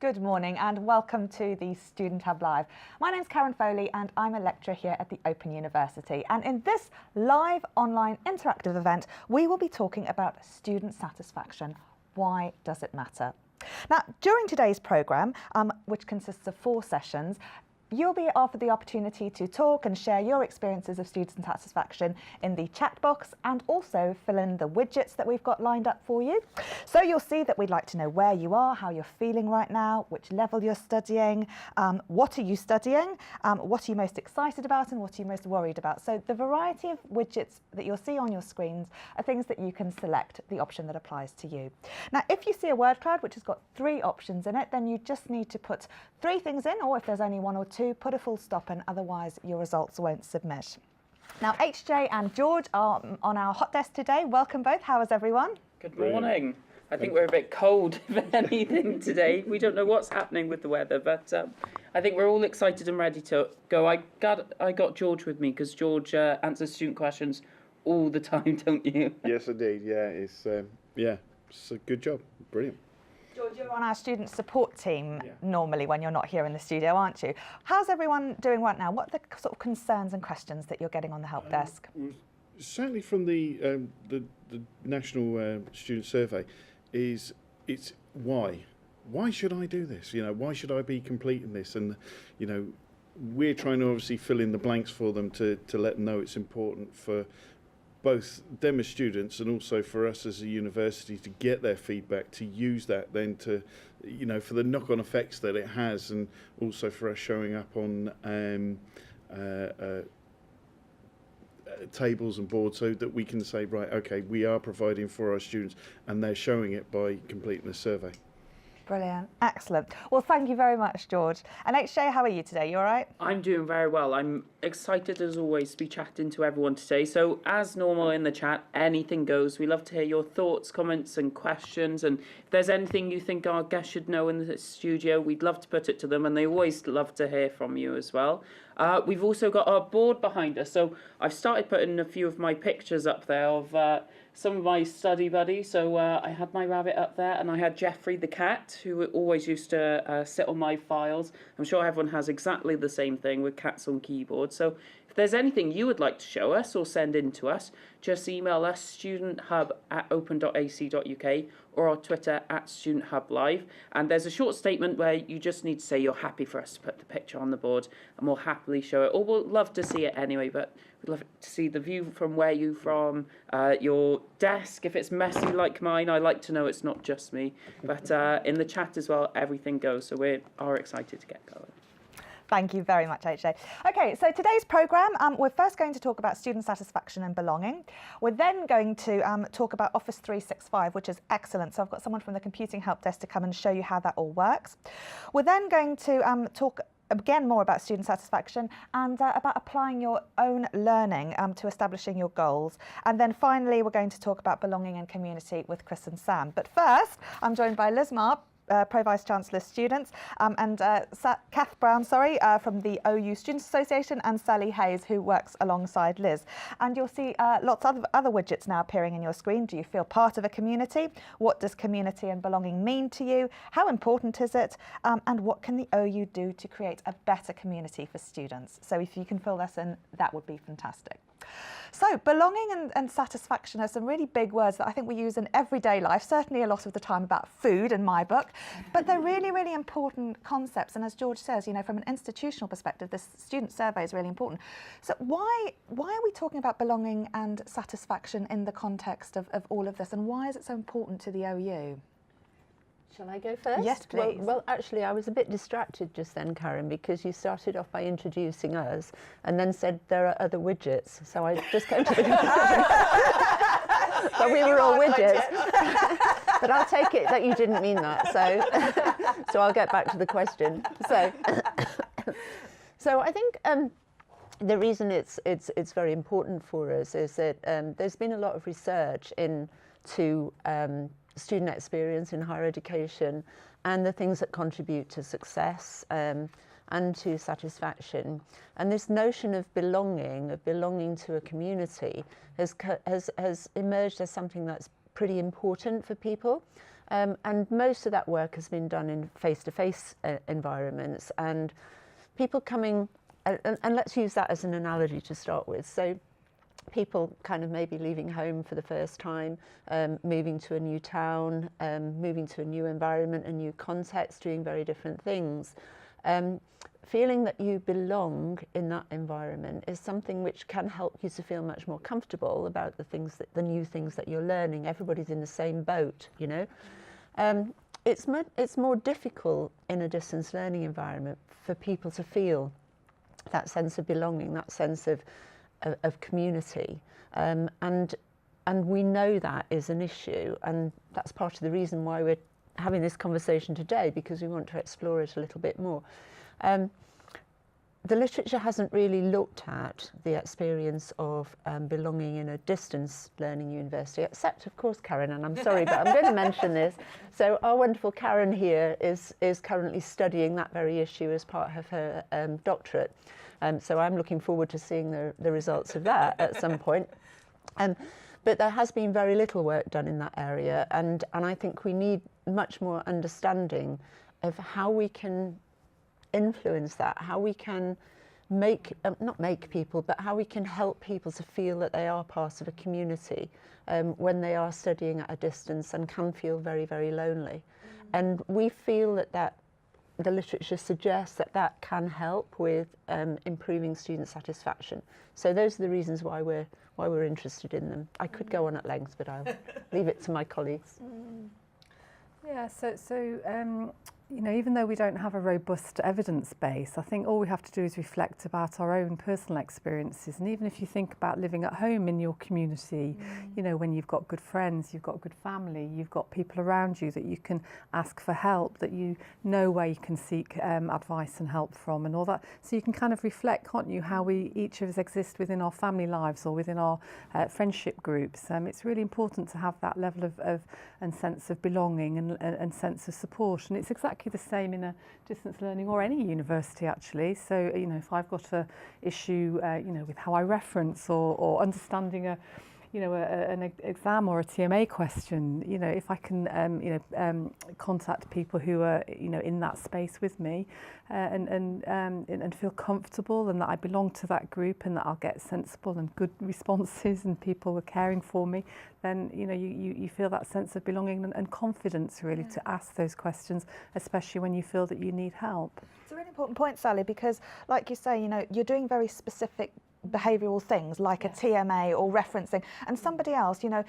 Good morning and welcome to the Student Hub Live. My name's Karen Foley and I'm a lecturer here at the Open University. And in this live online interactive event, we will be talking about student satisfaction. Why does it matter? Now, during today's programme, which consists of 4 sessions, you'll be offered the opportunity to talk and share your experiences of student satisfaction in the chat box and also fill in the widgets that we've got lined up for you. So you'll see that we'd like to know where you are, how you're feeling right now, which level you're studying, what are you studying, what are you most excited about and what are you most worried about. So the variety of widgets that you'll see on your screens are things that you can select the option that applies to you. Now, if you see a word cloud which has got 3 options in it, then you just need to put 3 things in, or if there's only 1 or 2, put a full stop in, otherwise your results won't submit. Now, HJ and George are on our hot desk today. Welcome both. How is everyone? Good morning. I think we're a bit cold, if anything, today. We don't know what's happening with the weather, but I think we're all excited and ready to go. I got George with me because George answers student questions all the time, don't you? Yes, indeed. Yeah, it's a good job. Brilliant. George, you're on our student support team normally when you're not here in the studio, aren't you? How's everyone doing right now? What are the sort of concerns and questions that you're getting on the help desk? Certainly from the national student survey, it's why? Why should I do this? You know, why should I be completing this? And you know, we're trying to obviously fill in the blanks for them to let them know it's important for both them as students and also for us as a university to get their feedback, to use that then to, you know, for the knock-on effects that it has, and also for us showing up on tables and boards so that we can say, right, okay, we are providing for our students and they're showing it by completing the survey. Brilliant. Excellent. Well, thank you very much, George. And HJ, how are you today? You all right? I'm doing very well. I'm excited, as always, to be chatting to everyone today. So, as normal in the chat, anything goes. We love to hear your thoughts, comments and questions. And if there's anything you think our guests should know in the studio, we'd love to put it to them. And they always love to hear from you as well. We've also got our board behind us. So, I've started putting a few of my pictures up there of some of my study buddies. So I had my rabbit up there, and I had Jeffrey the cat, who always used to sit on my files. I'm sure everyone has exactly the same thing with cats on keyboard. So if there's anything you would like to show us or send in to us, just email us studenthub@open.ac.uk or on Twitter @StudentHubLive. And there's a short statement where you just need to say you're happy for us to put the picture on the board, and we'll happily show it. Or we'll love to see it anyway, but we'd love to see the view from where you from, your desk. If it's messy like mine, I like to know it's not just me. But in the chat as well, everything goes. So we are excited to get going. Thank you very much, HJ. Okay, so today's programme, we're first going to talk about student satisfaction and belonging. We're then going to talk about Office 365, which is excellent. So I've got someone from the computing help desk to come and show you how that all works. We're then going to talk again more about student satisfaction and about applying your own learning to establishing your goals. And then finally, we're going to talk about belonging and community with Chris and Sam. But first, I'm joined by Liz Marr, Pro Vice Chancellor Students, and Cath Brown, from the OU Students Association, and Sally Hayes, who works alongside Liz. And you'll see lots of other widgets now appearing in your screen. Do you feel part of a community? What does community and belonging mean to you? How important is it? And what can the OU do to create a better community for students? So if you can fill this in, that would be fantastic. So belonging and satisfaction are some really big words that I think we use in everyday life, certainly a lot of the time about food in my book, but they're really, really important concepts. And as George says, you know, from an institutional perspective, this student survey is really important. So why are we talking about belonging and satisfaction in the context of all of this, and why is it so important to the OU? Shall I go first? Yes, please. Well, actually, I was a bit distracted just then, Karen, because you started off by introducing us and then said there are other widgets. So I just came to the conclusion that we were all widgets. But I'll take it that you didn't mean that. So I'll get back to the question. So I think the reason it's very important for us is that there's been a lot of research into student experience in higher education and the things that contribute to success and to satisfaction. And this notion of belonging to a community has emerged as something that's pretty important for people. And most of that work has been done in face-to-face environments, and people coming, and let's use that as an analogy to start with. So people kind of maybe leaving home for the first time, moving to a new town, moving to a new environment, a new context, doing very different things. Feeling that you belong in that environment is something which can help you to feel much more comfortable about the new things that you're learning. Everybody's in the same boat, you know. It's more difficult in a distance learning environment for people to feel that sense of belonging, that sense of community, and we know that is an issue, and that's part of the reason why we're having this conversation today, because we want to explore it a little bit more. The literature hasn't really looked at the experience of belonging in a distance learning university, except of course Karen, and I'm sorry, but I'm going to mention this. So our wonderful Karen here is currently studying that very issue as part of her doctorate. So I'm looking forward to seeing the results of that at some point. But there has been very little work done in that area, and I think we need much more understanding of how we can influence that, how we can not make people, but how we can help people to feel that they are part of a community when they are studying at a distance and can feel very, very lonely. And we feel that the literature suggests that can help with improving student satisfaction. So those are the reasons why we're interested in them. I could go on at length, but I'll leave it to my colleagues. Yeah, so you know, even though we don't have a robust evidence base, I think all we have to do is reflect about our own personal experiences. And even if you think about living at home in your community, you know, when you've got good friends, you've got good family, you've got people around you that you can ask for help, that you know where you can seek advice and help from and all that. So you can kind of reflect, can't you, how we each of us exist within our family lives or within our friendship groups. It's really important to have that level of and sense of belonging and sense of support. And it's exactly the same in a distance learning or any university actually. So you know, if I've got a issue you know, with how I reference or understanding an exam or a TMA question, you know, if I can contact people who are, you know, in that space with me and feel comfortable and that I belong to that group and that I'll get sensible and good responses and people are caring for me, then, you know, you feel that sense of belonging and confidence really to ask those questions, especially when you feel that you need help. It's a really important point, Sally, because like you say, you know, you're doing very specific behavioural things like a TMA or referencing, and somebody else, you know,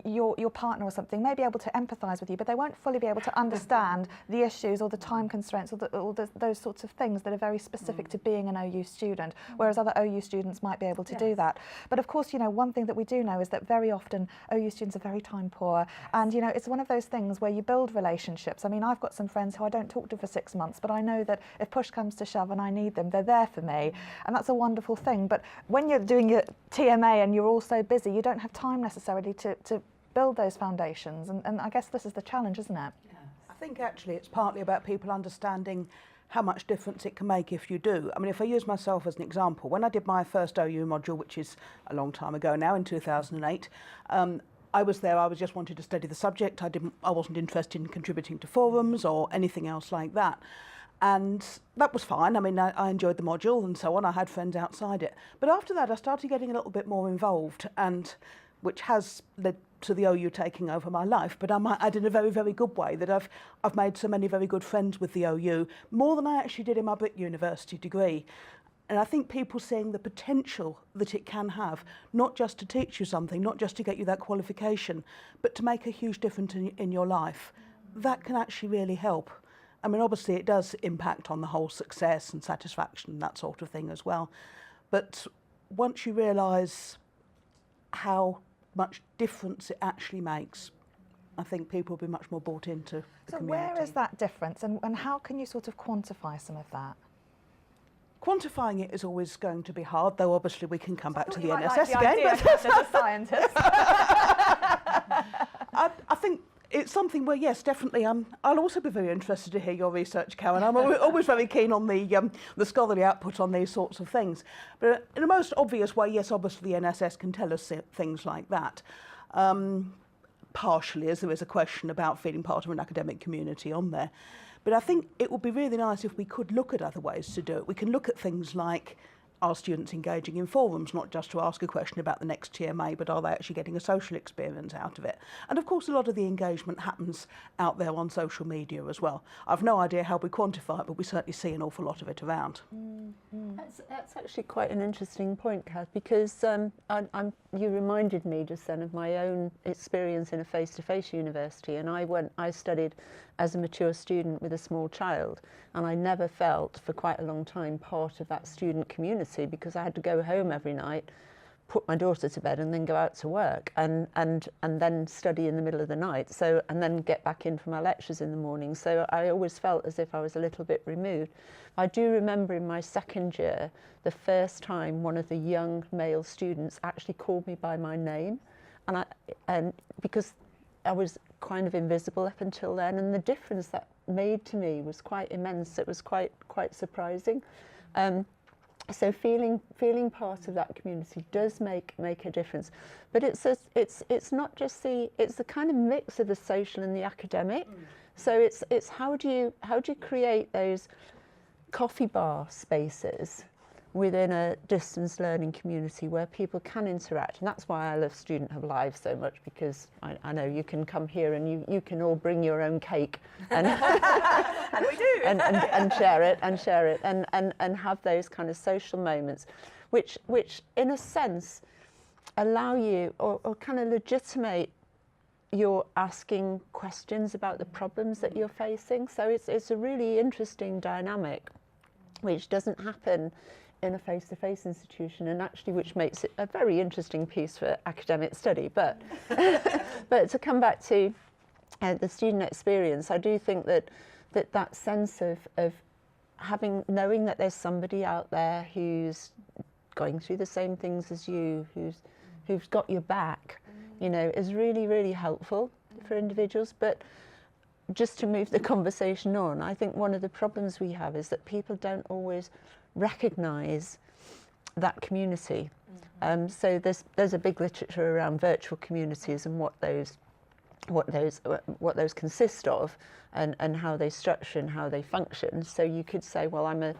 your partner or something may be able to empathise with you, but they won't fully be able to understand the issues or the time constraints or those sorts of things that are very specific to being an OU student, whereas other OU students might be able to do that. But of course, you know, one thing that we do know is that very often OU students are very time poor, and you know, it's one of those things where you build relationships. I mean, I've got some friends who I don't talk to for 6 months, but I know that if push comes to shove and I need them, they're there for me, and that's a wonderful thing. But when you're doing your TMA and you're all so busy, you don't have time necessarily to build those foundations, and I guess this is the challenge, isn't it? Yeah. I think actually it's partly about people understanding how much difference it can make if you do. I mean, if I use myself as an example, when I did my first OU module, which is a long time ago now, in 2008, I was there, I was just wanted to study the subject. I wasn't interested in contributing to forums or anything else like that. And that was fine. I mean, I enjoyed the module and so on. I had friends outside it. But after that, I started getting a little bit more involved, and which has led to the OU taking over my life, but I might add in a very, very good way that I've made so many very good friends with the OU, more than I actually did in my Brit University degree. And I think people seeing the potential that it can have, not just to teach you something, not just to get you that qualification, but to make a huge difference in your life, that can actually really help. I mean, obviously it does impact on the whole success and satisfaction, that sort of thing as well. But once you realise how much difference it actually makes, I think people will be much more bought into the community. So where is that difference, and how can you sort of quantify some of that? Quantifying it is always going to be hard, though obviously we can come back to the You might NSS like the again. idea, But as a scientist. I think it's something where, yes, definitely. I'll also be very interested to hear your research, Karen. I'm always very keen on the scholarly output on these sorts of things. But in the most obvious way, yes, obviously the NSS can tell us things like that. partially, as there is a question about feeling part of an academic community on there. But I think it would be really nice if we could look at other ways to do it. We can look at things like are students engaging in forums, not just to ask a question about the next TMA, but are they actually getting a social experience out of it? And of course, a lot of the engagement happens out there on social media as well. I've no idea how we quantify it, but we certainly see an awful lot of it around. That's actually quite an interesting point, Cath, because you reminded me just then of my own experience in a face-to-face university, and I studied as a mature student with a small child, and I never felt for quite a long time part of that student community because I had to go home every night, put my daughter to bed and then go out to work and then study in the middle of the night, and then get back in for my lectures in the morning. So I always felt as if I was a little bit removed. I do remember in my second year, the first time one of the young male students actually called me by my name, and because I was kind of invisible up until then, and the difference that made to me was quite immense. It was quite surprising. So feeling part of that community does make a difference, but it's not just it's the kind of mix of the social and the academic. So it's how do you create those coffee bar spaces within a distance learning community where people can interact. And that's why I love Student Hub Live so much, because I know you can come here and you can all bring your own cake and And we do. and share it and have those kind of social moments which in a sense allow you or kind of legitimate your asking questions about the problems that you're facing. So it's a really interesting dynamic which doesn't happen in a face-to-face institution, and actually which makes it a very interesting piece for academic study. But but to come back to the student experience, I do think that sense of knowing that there's somebody out there who's going through the same things as you, who's got your back, you know, is really, really helpful for individuals. But just to move the conversation on, I think one of the problems we have is that people don't always recognise that community. So there's a big literature around virtual communities and what those consist of, and how they structure and how they function. So you could say, well,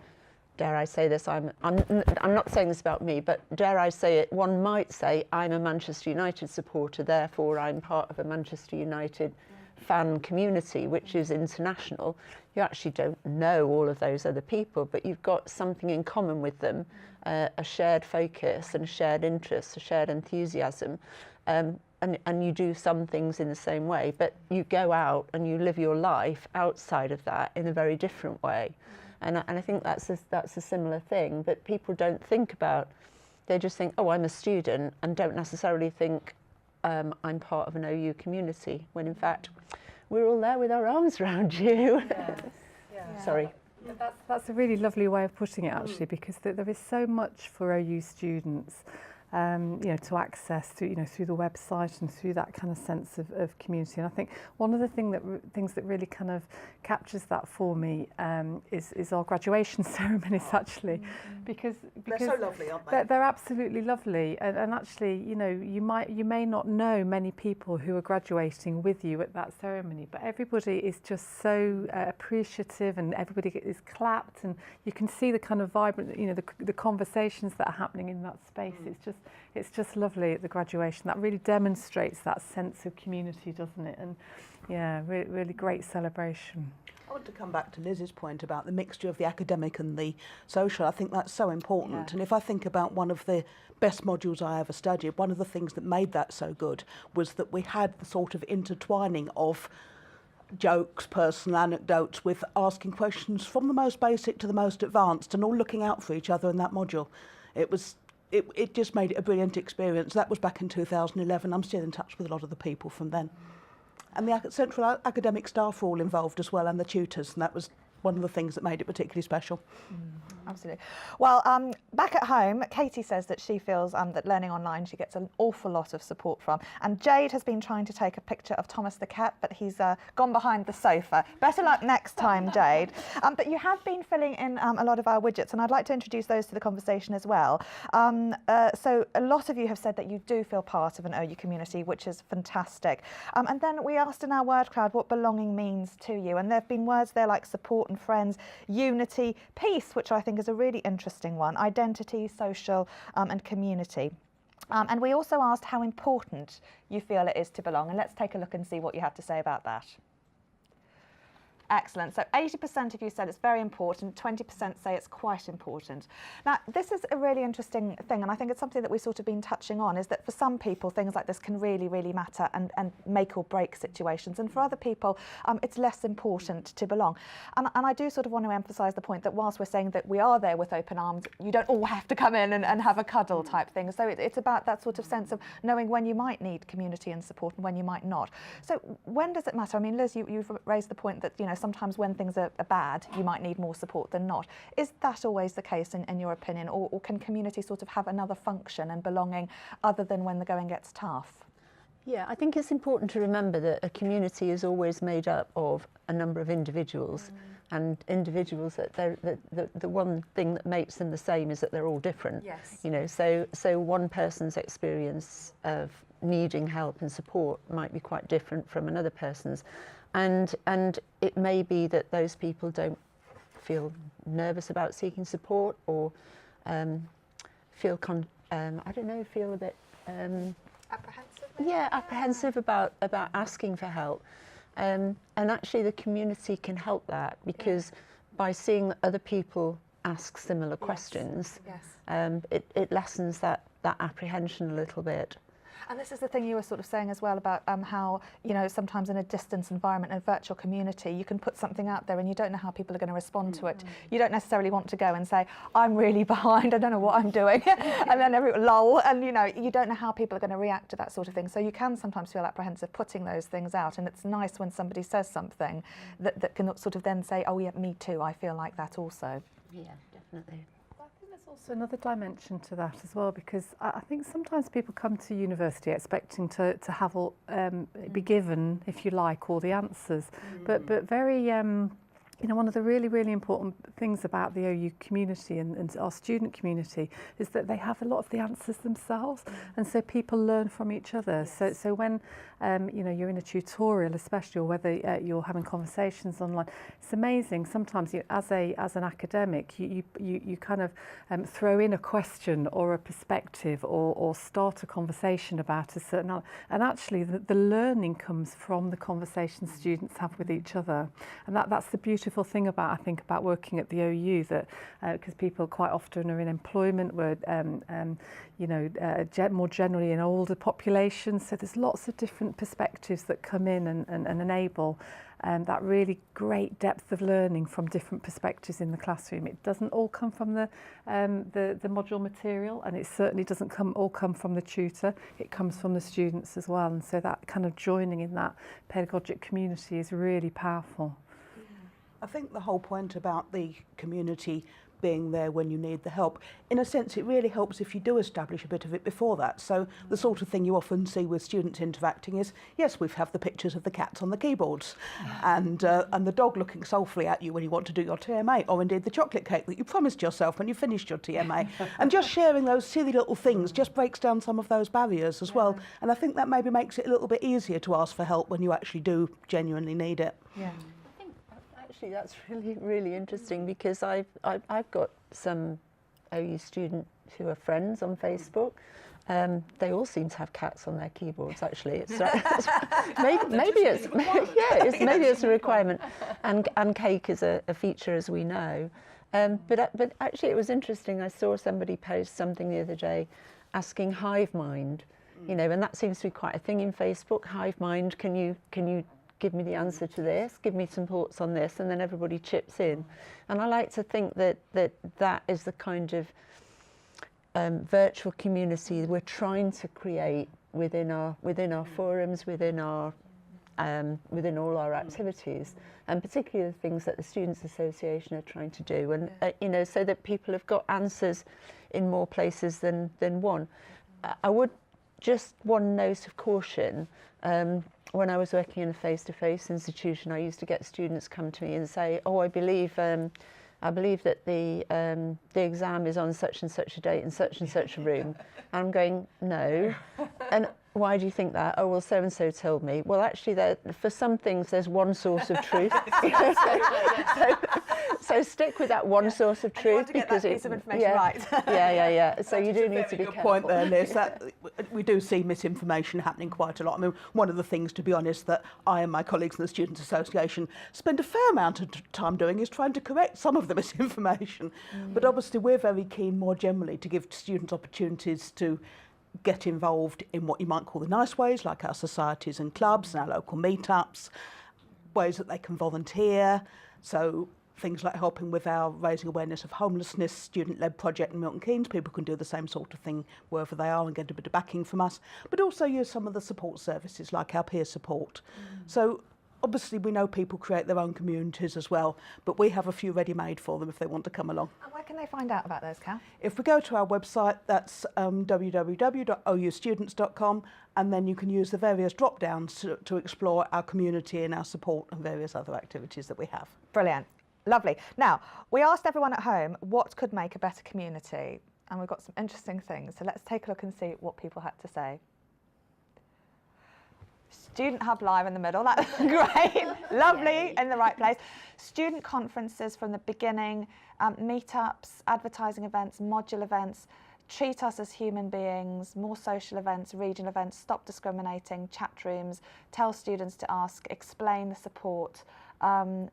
dare I say this, I'm not saying this about me, but dare I say it, one might say I'm a Manchester United supporter, therefore I'm part of a Manchester United fan community, which is international. You actually don't know all of those other people, but you've got something in common with them, a shared focus and a shared interest, a shared enthusiasm, and you do some things in the same way, but you go out and you live your life outside of that in a very different way. And I think that's a similar thing, but people don't think about. They just think, oh, I'm a student, and don't necessarily think I'm part of an OU community, when in fact we're all there with our arms around you. Yes. Yeah. Sorry. That's a really lovely way of putting it, actually, because there is so much for OU students, you know, to access through the website and through that kind of sense of community. And I think one of the things that really kind of captures that for me is our graduation ceremonies, actually, because They're so lovely, aren't they? They're absolutely lovely, and actually, you know, you may not know many people who are graduating with you at that ceremony, but everybody is just so appreciative, and everybody is clapped, and you can see the kind of vibrant, you know, the conversations that are happening in that space. It's just lovely at the graduation. That really demonstrates that sense of community, doesn't it? And yeah, really great celebration. I want to come back to Liz's point about the mixture of the academic and the social. I think that's so important. Yeah. And if I think about one of the best modules I ever studied, one of the things that made that so good was that we had the sort of intertwining of jokes, personal anecdotes, with asking questions from the most basic to the most advanced, and all looking out for each other in that module. It just made it a brilliant experience. That was back in 2011. I'm still in touch with a lot of the people from then. And the central academic staff were all involved as well, and the tutors, and that was one of the things that made it particularly special. Absolutely. Well, back at home, Katie says that she feels that learning online she gets an awful lot of support from. And Jade has been trying to take a picture of Thomas the cat, but he's gone behind the sofa. Better luck next time, Jade. But you have been filling in a lot of our widgets, and I'd like to introduce those to the conversation as well. So a lot of you have said that you do feel part of an OU community, which is fantastic. And then we asked in our word cloud what belonging means to you, and there have been words there like support and friends, unity, peace, which I think is a really interesting one, identity, social and community. And we also asked how important you feel it is to belong, and let's take a look and see what you had to say about that. Excellent. So 80% of you said it's very important, 20% say it's quite important. Now, this is a really interesting thing, and I think it's something that we've sort of been touching on, is that for some people, things like this can really, really matter and make or break situations. And for other people, it's less important to belong. And I do sort of want to emphasise the point that whilst we're saying that we are there with open arms, you don't all have to come in and have a cuddle type thing. So it's about that sort of sense of knowing when you might need community and support and when you might not. So when does it matter? I mean, Liz, you've raised the point that, you know, sometimes when things are bad, you might need more support than not. Is that always the case in your opinion, or can community sort of have another function and belonging other than when the going gets tough? Yeah, I think it's important to remember that a community is always made up of a number of individuals, and individuals, that the one thing that makes them the same is that they're all different. Yes. You know, so one person's experience of needing help and support might be quite different from another person's. And it may be that those people don't feel nervous about seeking support, or feel feel a bit Apprehensive? yeah, apprehensive about asking for help. And actually the community can help that, because by seeing other people ask similar questions, it lessens that apprehension a little bit. And this is the thing you were sort of saying as well about how, you know, sometimes in a distance environment, in a virtual community, you can put something out there and you don't know how people are going to respond to it. You don't necessarily want to go and say, I'm really behind, I don't know what I'm doing, and then everyone, lol, and you know, you don't know how people are going to react to that sort of thing. So you can sometimes feel apprehensive putting those things out, and it's nice when somebody says something that can sort of then say, oh yeah, me too, I feel like that also. Yeah, definitely. I think there's also another dimension to that as well, because I think sometimes people come to university expecting to have all, be given, if you like, all the answers, but very you know, one of the really, really important things about the OU community and our student community is that they have a lot of the answers themselves, and so people learn from each other. So when you know, you're in a tutorial, especially, or whether you're having conversations online, it's amazing. Sometimes you, as an academic, you kind of throw in a question or a perspective, or start a conversation about a certain, and actually the learning comes from the conversations students have with each other, and that's the beautiful thing about, I think, about working at the OU, that because people quite often are in employment, where you know, more generally in older populations, so there's lots of different perspectives that come in and enable that really great depth of learning from different perspectives in the classroom. It doesn't all come from the module material, and it certainly doesn't all come from the tutor. It comes from the students as well, and so that kind of joining in that pedagogic community is really powerful. I think the whole point about the community being there when you need the help, in a sense it really helps if you do establish a bit of it before that. So the sort of thing you often see with students interacting is, yes, we have the pictures of the cats on the keyboards, and the dog looking soulfully at you when you want to do your TMA, or indeed the chocolate cake that you promised yourself when you finished your TMA. And just sharing those silly little things just breaks down some of those barriers as well. And I think that maybe makes it a little bit easier to ask for help when you actually do genuinely need it. Yeah. Actually, that's really, really interesting, because I've got some OU students who are friends on Facebook. They all seem to have cats on their keyboards. Actually, it's maybe it's a requirement, and cake is a feature, as we know. But actually, it was interesting. I saw somebody post something the other day asking hive mind, you know, and that seems to be quite a thing in Facebook. Hive mind, can you give me the answer to this, give me some thoughts on this, and then everybody chips in. And I like to think that is the kind of virtual community we're trying to create within our forums, within our within all our activities, and particularly the things that the Students' Association are trying to do, and you know, so that people have got answers in more places than one. I would just one note of caution. When I was working in a face-to-face institution, I used to get students come to me and say, "Oh, I believe that the exam is on such and such a date in such and such a room." I'm going, "No." And why do you think that? "Oh, well, so-and-so told me." Well, actually, for some things, there's one source of truth. So stick with that one source of truth. And you want to get that piece of information right. Yeah. So you do need to be Good careful. point there, Liz. That we do see misinformation happening quite a lot. I mean, one of the things, to be honest, that I and my colleagues in the Students' Association spend a fair amount of time doing is trying to correct some of the misinformation. But obviously, we're very keen more generally to give students opportunities to get involved in what you might call the nice ways, like our societies and clubs and our local meetups, ways that they can volunteer. So things like helping with our raising awareness of homelessness student-led project in Milton Keynes. People can do the same sort of thing wherever they are and get a bit of backing from us, but also use some of the support services like our peer support. So obviously we know people create their own communities as well, but we have a few ready-made for them if they want to come along. And where can they find out about those, Cath? If we go to our website, that's www.oustudents.com, and then you can use the various drop-downs to explore our community and our support and various other activities that we have. Brilliant. Lovely. Now, we asked everyone at home what could make a better community, and we've got some interesting things. So let's take a look and see what people had to say. Student Hub Live in the middle, that's great, lovely, in the right place. Student conferences from the beginning, meetups, advertising events, module events, treat us as human beings, more social events, regional events, stop discriminating, chat rooms, tell students to ask, explain the support,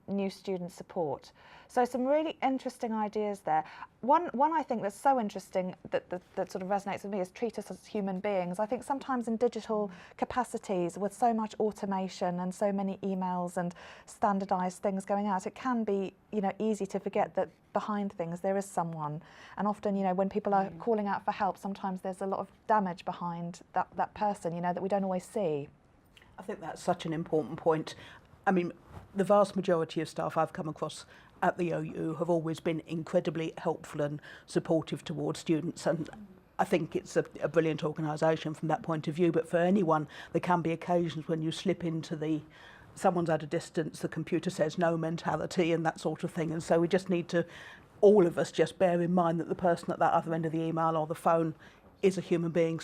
new student support. So some really interesting ideas there. One I think that's so interesting that sort of resonates with me is treat us as human beings. I think sometimes in digital capacities with so much automation and so many emails and standardized things going out, it can be, you know, easy to forget that behind things there is someone. And often, you know, when people are calling out for help, sometimes there's a lot of damage behind that person, you know, that we don't always see. I think that's such an important point. I mean, the vast majority of staff I've come across at the OU have always been incredibly helpful and supportive towards students, and I think it's a brilliant organisation from that point of view. But for anyone, there can be occasions when you slip into the someone's at a distance, the computer says no mentality and that sort of thing, and so we just need to, all of us, just bear in mind that the person at that other end of the email or the phone is a human being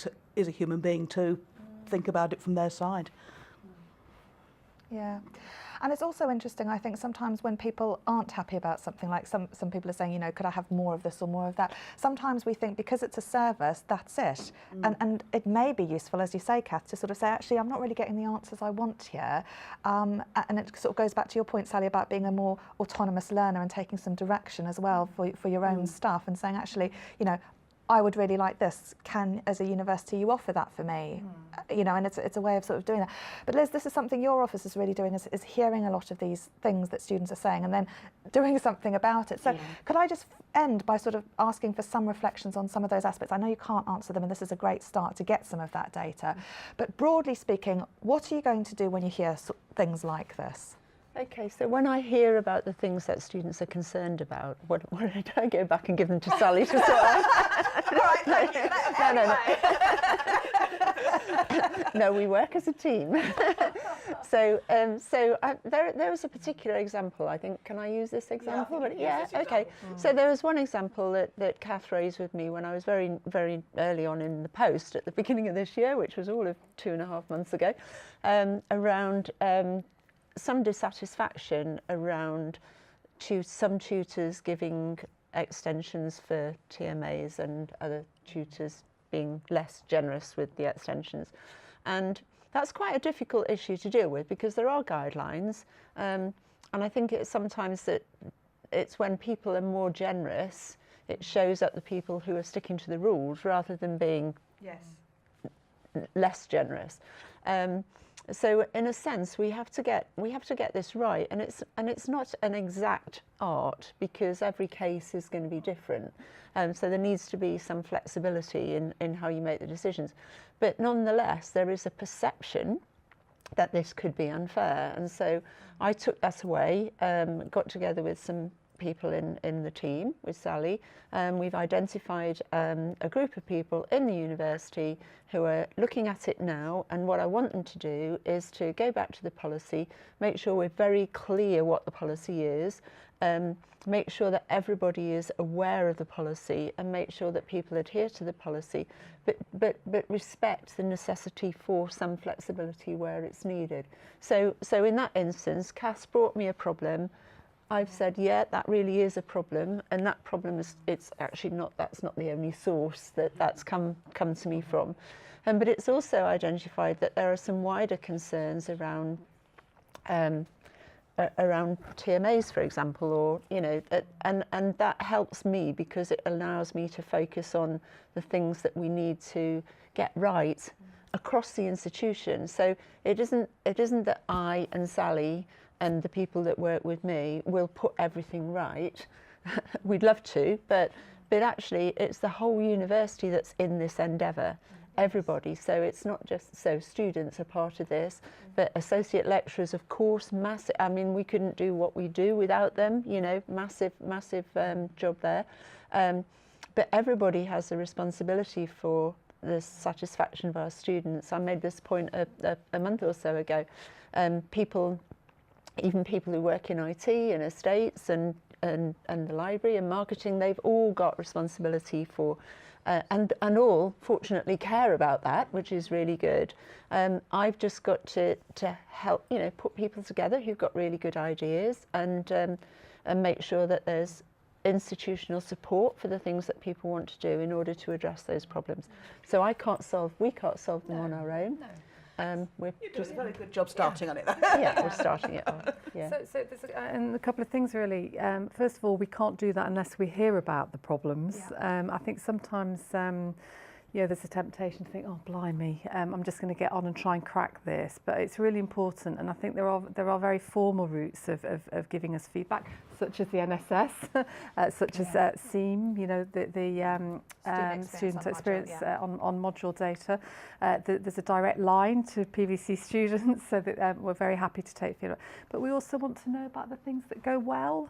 too. Think about it from their side. Yeah. And it's also interesting, I think, sometimes when people aren't happy about something, like some people are saying, you know, could I have more of this or more of that? Sometimes we think because it's a service, that's it. And it may be useful, as you say, Cath, to sort of say, actually, I'm not really getting the answers I want here. And it sort of goes back to your point, Sally, about being a more autonomous learner and taking some direction as well for your own stuff and saying, actually, you know, I would really like this. Can, as a university, you offer that for me? You know, and it's a way of sort of doing that. But Liz, this is something your office is really doing, is hearing a lot of these things that students are saying and then doing something about it. So could I just end by sort of asking for some reflections on some of those aspects? I know you can't answer them, and this is a great start to get some of that data. But broadly speaking, what are you going to do when you hear things like this? Okay, so when I hear about the things that students are concerned about, what do I go back and give them to Sally to sort out? No, we work as a team. So there was a particular example, I think. Can I use this example? Okay. So there was one example that Cath raised with me when I was very, very early on in the post at the beginning of this year, which was all of 2.5 months ago, around some dissatisfaction around some tutors giving extensions for TMAs and other tutors being less generous with the extensions. And that's quite a difficult issue to deal with because there are guidelines, and I think it's sometimes that it's when people are more generous, it shows up the people who are sticking to the rules rather than being less generous. So in a sense, we have to get this right, and it's not an exact art because every case is going to be different. So there needs to be some flexibility in how you make the decisions. But nonetheless, there is a perception that this could be unfair. And so I took that away, got together with some people in the team with Sally. We've identified a group of people in the university who are looking at it now, and what I want them to do is to go back to the policy, make sure we're very clear what the policy is, make sure that everybody is aware of the policy, and make sure that people adhere to the policy, but respect the necessity for some flexibility where it's needed. So in that instance, Cath brought me a problem. I've said, yeah, that really is a problem, and that problem is, it's actually not, that's not the only source that's come to me from. But it's also identified that there are some wider concerns around TMAs, for example, or, you know, and that helps me because it allows me to focus on the things that we need to get right across the institution. So it isn't that I and Sally and the people that work with me will put everything right. We'd love to, but actually it's the whole university that's in this endeavour, everybody. So it's not just, so students are part of this, but associate lecturers, of course, massive. I mean, we couldn't do what we do without them, you know, massive job there. But everybody has a responsibility for the satisfaction of our students. I made this point a month or so ago. Even people who work in IT and estates and the library and marketing, they've all got responsibility for, and all fortunately care about that, which is really good. I've just got to help, you know, put people together who've got really good ideas and make sure that there's institutional support for the things that people want to do in order to address those problems. So we can't solve them on our own. We're You're doing a very good job starting on it. yeah, we're starting it off. Yeah. So there's and a couple of things really. First of all, we can't do that unless we hear about the problems. I think sometimes, there's a temptation to think, oh, blimey, I'm just going to get on and try and crack this. But it's really important, and I think there are very formal routes of giving us feedback, such as the NSS, such as SEAM, you know, the student experience on module data. There's a direct line to PVC students, so that we're very happy to take feedback. But we also want to know about the things that go well.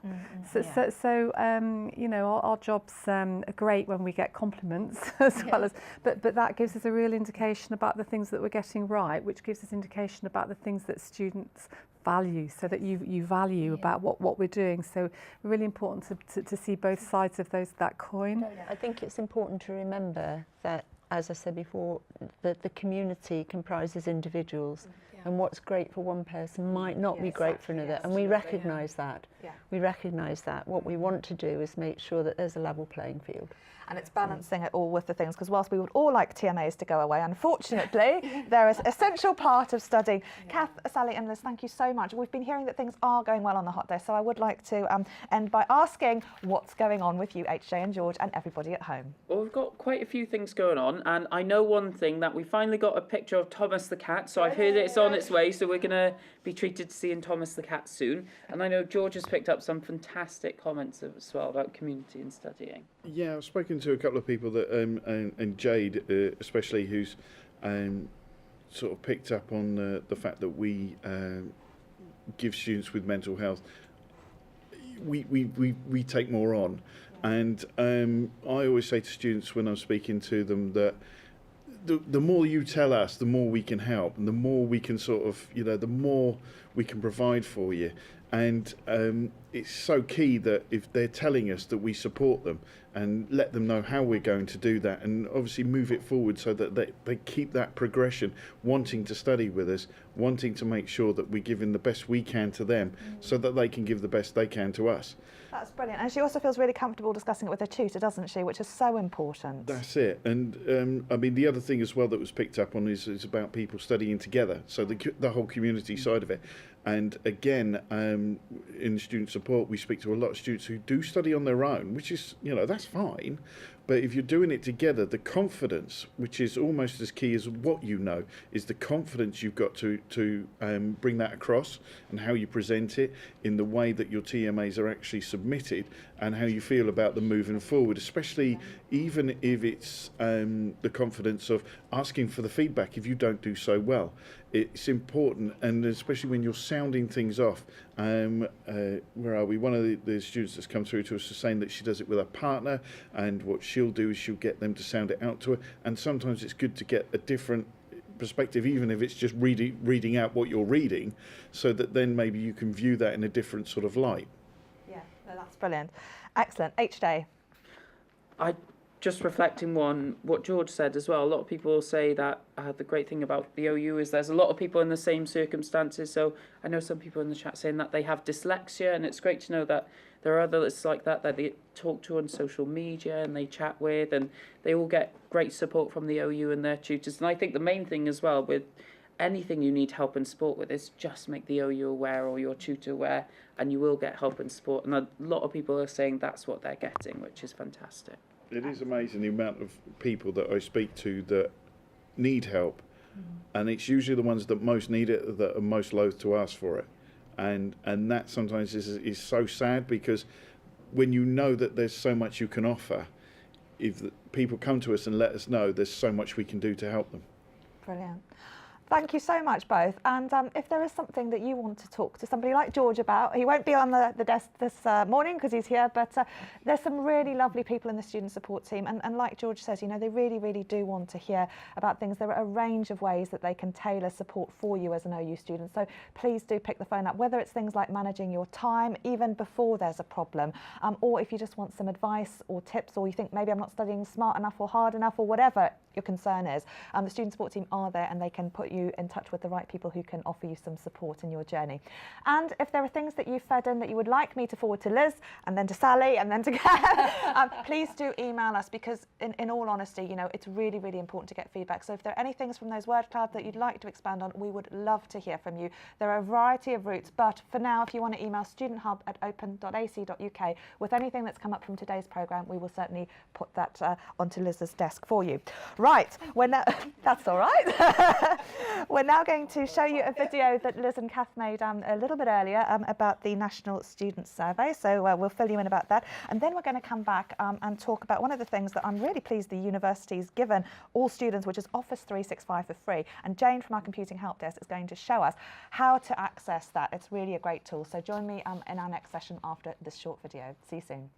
So our jobs are great when we get compliments as well as, but that gives us a real indication about the things that we're getting right, which gives us indication about the things that students value, so that you value about what we're doing. So really important to see both sides of that coin. I think it's important to remember that, as I said before, that the community comprises individuals, and what's great for one person might not be great for another, and we recognise that. We recognise that. What we want to do is make sure that there's a level playing field. And it's balancing it all with the things, because whilst we would all like TMAs to go away, unfortunately, they're an essential part of studying. Cath, Sally and Liz, thank you so much. We've been hearing that things are going well on the hot day, so I would like to end by asking what's going on with you, HJ and George, and everybody at home. Well, we've got quite a few things going on, and I know one thing, that we finally got a picture of Thomas the cat, so I've heard it's on its way, so we're going to be treated to seeing Thomas the cat soon. And I know George has picked up some fantastic comments as well about community and studying. Yeah, I've spoken to a couple of people that, and Jade especially, who's sort of picked up on the fact that we give students with mental health, we take more on. And I always say to students when I'm speaking to them that the more you tell us, the more we can help, and the more we can sort of, the more we can provide for you. And it's so key that if they're telling us, that we support them and let them know how we're going to do that, and obviously move it forward so that they keep that progression, wanting to study with us, wanting to make sure that we're giving the best we can to them so that they can give the best they can to us. That's brilliant. And she also feels really comfortable discussing it with her tutor, doesn't she? Which is so important. That's it. And I mean, the other thing as well that was picked up on is about people studying together. So the whole community side of it. And again, in student support, we speak to a lot of students who do study on their own, which is, that's fine. But if you're doing it together, the confidence, which is almost as key as what you know, is the confidence you've got to bring that across, and how you present it in the way that your TMAs are actually submitted, and how you feel about them moving forward, especially even if it's the confidence of asking for the feedback if you don't do so well. It's important, and especially when you're sounding things off. Where are we? One of the students that's come through to us is saying that she does it with her partner, and what she'll do is she'll get them to sound it out to her. And sometimes it's good to get a different perspective, even if it's just reading out what you're reading, so that then maybe you can view that in a different sort of light. Yeah, no, that's brilliant. Excellent. H-Day. I just reflecting on what George said as well. A lot of people say that the great thing about the OU is there's a lot of people in the same circumstances. So I know some people in the chat saying that they have dyslexia, and it's great to know that there are others like that they talk to on social media and they chat with, and they all get great support from the OU and their tutors. And I think the main thing as well with anything you need help and support with is just make the OU aware or your tutor aware, and you will get help and support. And a lot of people are saying that's what they're getting, which is fantastic. It is amazing the amount of people that I speak to that need help, and it's usually the ones that most need it that are most loath to ask for it, and that sometimes is so sad, because when you know that there's so much you can offer, if people come to us and let us know, there's so much we can do to help them. Brilliant. Thank you so much, both. And if there is something that you want to talk to somebody like George about, he won't be on the desk this morning because he's here, but there's some really lovely people in the student support team. And like George says, you know, they really, really do want to hear about things. There are a range of ways that they can tailor support for you as an OU student. So please do pick the phone up, whether it's things like managing your time, even before there's a problem, or if you just want some advice or tips, or you think maybe I'm not studying smart enough or hard enough, or whatever your concern is. The student support team are there, and they can put you in touch with the right people who can offer you some support in your journey. And if there are things that you've fed in that you would like me to forward to Liz, and then to Sally, and then to Cath, please do email us, because in all honesty, you know, it's really, really important to get feedback. So if there are any things from those word clouds that you'd like to expand on, we would love to hear from you. There are a variety of routes, but for now, if you want to email studenthub@open.ac.uk with anything that's come up from today's programme, we will certainly put that onto Liz's desk for you. Right, we're now, that's all right. We're now going to show you a video that Liz and Cath made a little bit earlier about the National Student Survey. So we'll fill you in about that. And then we're going to come back and talk about one of the things that I'm really pleased the university's given all students, which is Office 365 for free. And Jane from our Computing Help Desk is going to show us how to access that. It's really a great tool. So join me in our next session after this short video. See you soon.